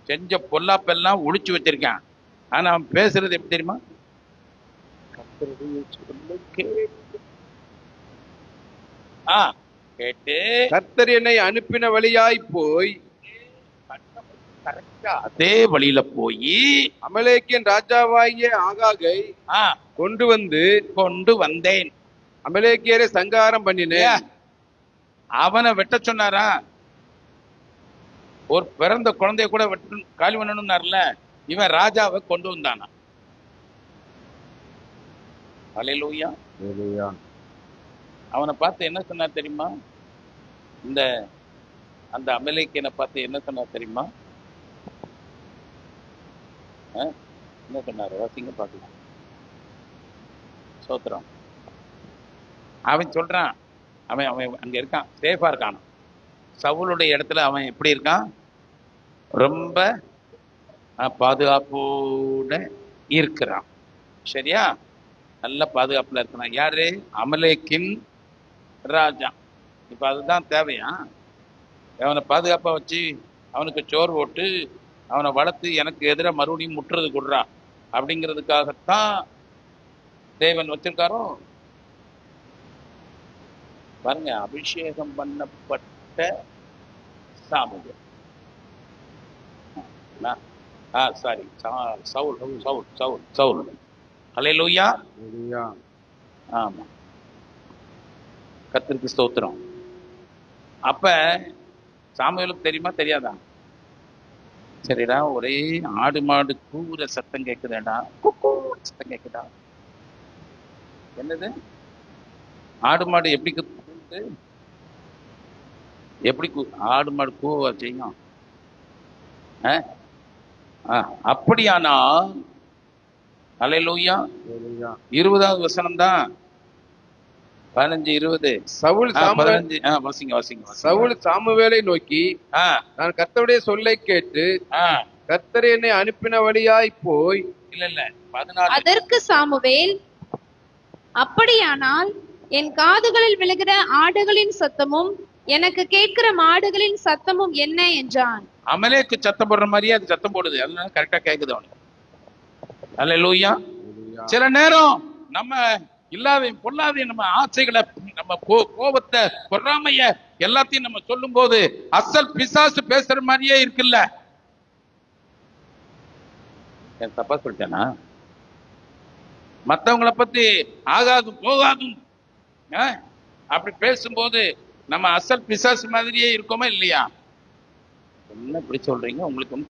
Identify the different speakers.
Speaker 1: செஞ்ச பொல்லாப்பெல்லாம் ஒளிச்சு வச்சிருக்கான். ஆனா அவன் பேசுறது எப்படி தெரியுமா? கர்த்தருடைய சொல்லை கேட்டு
Speaker 2: கர்த்தர் என்னை அனுப்பின வழியாய் போய்
Speaker 1: அதே வழியில போய்
Speaker 2: அமலேக்கின் ராஜாவாகிய ஆகாகை கொண்டு
Speaker 1: வந்தேன்.
Speaker 2: அமலேக்கியரை சங்காரம் பண்ணினேன்.
Speaker 1: அவனை வெட்ட சொன்னாரா? ஒரு பிறந்த குழந்தைய கூட காலி பண்ணணும்னார்ல, இவன் ராஜாவை கொண்டு வந்தானா? அல்லேலூயா. அவனை பார்த்து என்ன சொன்னார் தெரியுமா? அந்த அமலேக்கியனை பார்த்து என்ன சொன்னார் தெரியுமா? என்ன சொன்னாரு? வாசிங்க பார்க்கலாம். சோத்திரம். அவன் சொல்றான், அவன் அங்க இருக்கான், சேஃபா இருக்கான். சவுலுடைய இடத்துல அவன் எப்படி இருக்கான்? ரொம்ப பாதுகாப்போட இருக்கிறான். சரியா? நல்ல பாதுகாப்புல இருக்கிறான். யாரு? அமலேக்கின் ராஜா. இப்ப அதுதான் தேவையா? அவனை பாதுகாப்பா வச்சு அவனுக்கு சோறு போட்டு அவனை வளர்த்து எனக்கு எதிராக மறுபடியும் முற்றுறது கொடுறா அப்படிங்கிறதுக்காகத்தான் தேவன் வச்சிருக்காரோ? பாருங்க, அபிஷேகம் பண்ணப்பட்ட சாமுவேல். சாரி, சவுல் சவுல் சவுல் சவுல். அல்லேலூயா. ஆமா, கர்த்தருக்கு ஸ்தோத்திரம். அப்ப சாமுவேலுக்கு தெரியுமா தெரியாதா? சரிடா, ஒரே ஆடு மாடு கூற சத்தம் கேக்குதேடா, சத்தம் கேக்குதா? என்னது? ஆடு மாடு எப்படி கூத்து? எப்படி ஆடு மாடு கூவ செய்யும்? அப்படியானா அல்லேலூயா. 20வது வசனம் தான், 15 20.
Speaker 2: சவுல் சாமுவேலை நோக்கி, நான் கர்த்தருடைய சொல்லை கேட்டு கர்த்தர் என்னை அனுப்பின வழியாய் போய்.
Speaker 1: இல்ல 14.
Speaker 3: அதற்கு சாமுவேல், அப்படியானால் என் காதுகளில் விழுகிற ஆடுகளின் சத்தமும் எனக்கு கேட்கிற மாடுகளின் சத்தமும் என்ன என்றான்.
Speaker 1: அமலேக்கு சத்தம் போடுற மாதிரியே அது சத்தம் போடுது, அதனால கரெக்டா கேக்குது அவனுக்கு. அல்லேலூயா. சில நேரம் நம்ம இல்லாத பொல்லாத நம்ம ஆசைகளை, நம்ம கோபத்தை, பொறாமைய எல்லாத்தையும் நம்ம சொல்லும் போது அசல் பிசாசு பேசுற மாதிரியே இருக்குல்ல. தப்பா சொல்லிட்டேனா? மற்றவங்களை பத்தி ஆகாதும் போகாதும் அப்படி பேசும்போது நம்ம அசல் பிசாசு மாதிரியே இருக்கோமா இல்லையா? என்ன இப்படி சொல்றீங்க? உங்களுக்கு